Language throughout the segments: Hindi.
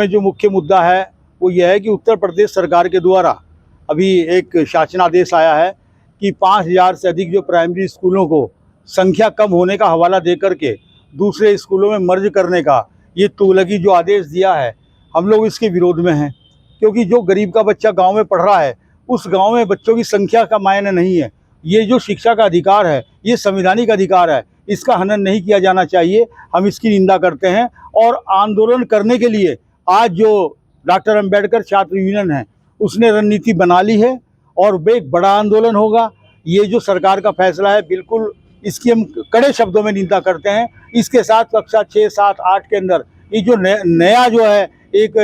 में जो मुख्य मुद्दा है वो यह है कि उत्तर प्रदेश सरकार के द्वारा अभी एक शासनादेश आया है कि 5000 से अधिक जो प्राइमरी स्कूलों को संख्या कम होने का हवाला दे करके दूसरे स्कूलों में मर्ज करने का ये तुगलकी जो आदेश दिया है, हम लोग इसके विरोध में हैं। क्योंकि जो गरीब का बच्चा गांव में पढ़ रहा है, उस गांव में बच्चों की संख्या का मायने नहीं है। ये जो शिक्षा का अधिकार है, ये संवैधानिक अधिकार है, इसका हनन नहीं किया जाना चाहिए। हम इसकी निंदा करते हैं और आंदोलन करने के लिए आज जो डॉक्टर अंबेडकर छात्र यूनियन है उसने रणनीति बना ली है और एक बड़ा आंदोलन होगा। ये जो सरकार का फैसला है, बिल्कुल इसकी हम कड़े शब्दों में निंदा करते हैं। इसके साथ कक्षा 6, 7, 8 के अंदर ये जो नया जो है एक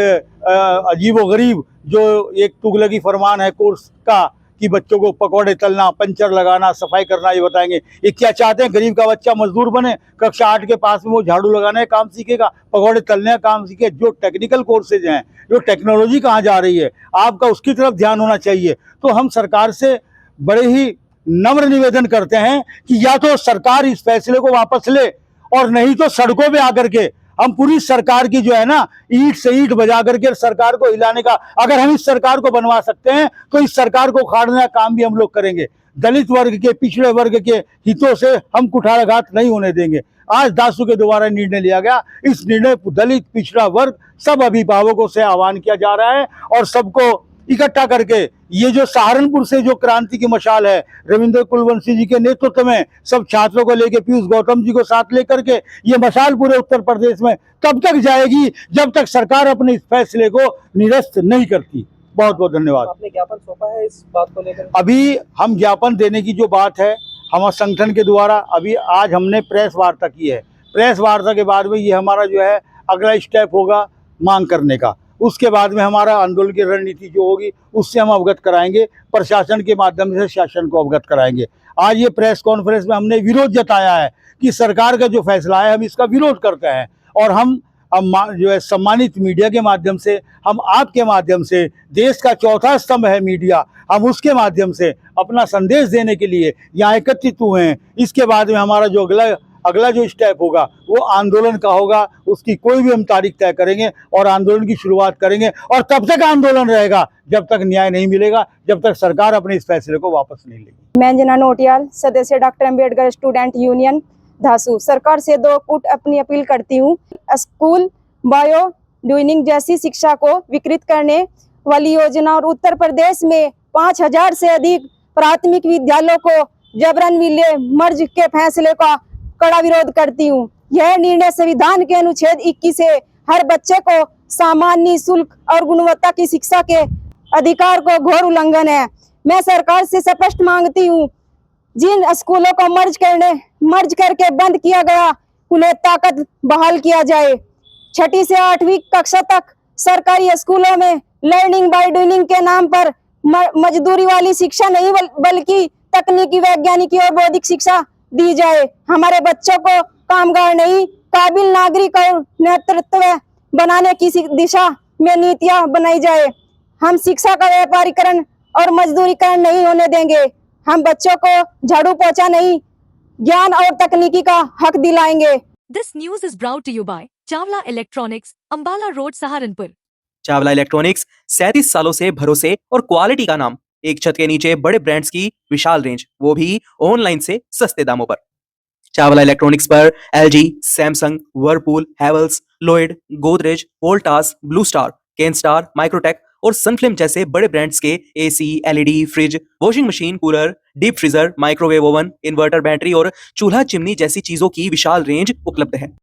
अजीबोगरीब जो एक तुगलकी फरमान है कोर्स का कि बच्चों को पकौड़े तलना, पंचर लगाना, सफाई करना ये बताएंगे। ये क्या चाहते हैं? गरीब का बच्चा मजदूर बने, कक्षा 8 के पास में वो झाड़ू लगाने का काम सीखेगा, पकौड़े तलने का काम सीखे। जो टेक्निकल कोर्सेज हैं, जो टेक्नोलॉजी कहाँ जा रही है, आपका उसकी तरफ ध्यान होना चाहिए। तो हम सरकार से बड़े ही नम्र निवेदन करते हैं कि या तो सरकार इस फैसले को वापस ले और नहीं तो सड़कों पे आकर के हम पूरी सरकार की जो है ना ईंट से ईंट बजा करके सरकार को हिलाने का, अगर हम इस सरकार को बनवा सकते हैं तो इस सरकार को उखाड़ने का काम भी हम लोग करेंगे। दलित वर्ग के, पिछड़े वर्ग के हितों से हम कुठाराघात नहीं होने देंगे। आज दासू के द्वारा निर्णय लिया गया, इस निर्णय दलित, पिछड़ा वर्ग, सब अभिभावकों से आह्वान किया जा रहा है और सबको इकट्ठा करके ये जो सहारनपुर से जो क्रांति की मशाल है, रविंद्र कुलवंशी जी के नेतृत्व में सब छात्रों को लेके, पीयूष गौतम जी को साथ लेकर के ये मशाल पूरे उत्तर प्रदेश में तब तक जाएगी जब तक सरकार अपने इस फैसले को निरस्त नहीं करती। बहुत बहुत धन्यवाद। आपने ज्ञापन सौंपा है इस बात को लेकर? अभी हम ज्ञापन देने की जो बात है, हमारे संगठन के द्वारा अभी आज हमने प्रेस वार्ता की है। प्रेस वार्ता के बाद में ये हमारा जो है अगला स्टेप होगा मांग करने का। उसके बाद में हमारा आंदोलन की रणनीति जो होगी उससे हम अवगत कराएंगे, प्रशासन के माध्यम से शासन को अवगत कराएंगे। आज ये प्रेस कॉन्फ्रेंस में हमने विरोध जताया है कि सरकार का जो फैसला है हम इसका विरोध करते हैं और हम जो है सम्मानित मीडिया के माध्यम से, हम आपके माध्यम से, देश का चौथा स्तंभ है मीडिया, हम उसके माध्यम से अपना संदेश देने के लिए यहाँ एकत्रित हुए हैं। इसके बाद में हमारा जो अगला जो स्टेप होगा वो आंदोलन का होगा। उसकी कोई भी हम तारीख तय करेंगे और आंदोलन की शुरुआत करेंगे और तब तक आंदोलन रहेगा जब तक न्याय नहीं मिलेगा, जब तक सरकार अपने इस फैसले को वापस नहीं लेगी। मैं जना नोटियाल, सदस्य डॉक्टर अंबेडकर स्टूडेंट यूनियन धासू। सरकार से 2 कूट अपनी अपील करती हूँ। स्कूल बायो ड्यूनिंग जैसी शिक्षा को विकृत करने वाली योजना और उत्तर प्रदेश में 5000 से अधिक प्राथमिक विद्यालयों को जबरन विलय मर्ज के फैसले का कड़ा विरोध करती हूँ। यह निर्णय संविधान के अनुच्छेद 21 से हर बच्चे को सामान्य, निःशुल्क और गुणवत्ता की शिक्षा के अधिकार को घोर उल्लंघन है। मैं सरकार से स्पष्ट मांगती हूँ, जिन स्कूलों को मर्ज करके बंद किया गया उन्हें ताकत बहाल किया जाए। 6ठी से 8वीं कक्षा तक सरकारी स्कूलों में लर्निंग बाय डूइंग के नाम पर मजदूरी वाली शिक्षा नहीं बल्कि तकनीकी, वैज्ञानिक और बौद्धिक शिक्षा दी जाए। हमारे बच्चों को कामगार नहीं, काबिल नागरिक और नेतृत्व बनाने की दिशा में नीतियां बनाई जाए। हम शिक्षा का व्यापारीकरण और मजदूरीकरण नहीं होने देंगे। हम बच्चों को झाड़ू पोछा नहीं, ज्ञान और तकनीकी का हक दिलाएंगे। This news is brought to you by Chawla electronics, Ambala road, Saharanpur. Chawla electronics 37 सालों से भरोसे और क्वालिटी का नाम। एक छत के नीचे बड़े ब्रांड्स की विशाल रेंज, वो भी ऑनलाइन से सस्ते दामों पर। चावला इलेक्ट्रॉनिक्स पर LG, Samsung, Whirlpool, Havells, Lloyd, Godrej, Voltas, blue star, Kenstar, Microtek और सनफ्लिम जैसे बड़े ब्रांड्स के AC, LED, fridge, washing machine, cooler, deep freezer, microwave oven, inverter, battery और चूल्हा चिमनी जैसी चीजों की विशाल रेंज उपलब्ध है।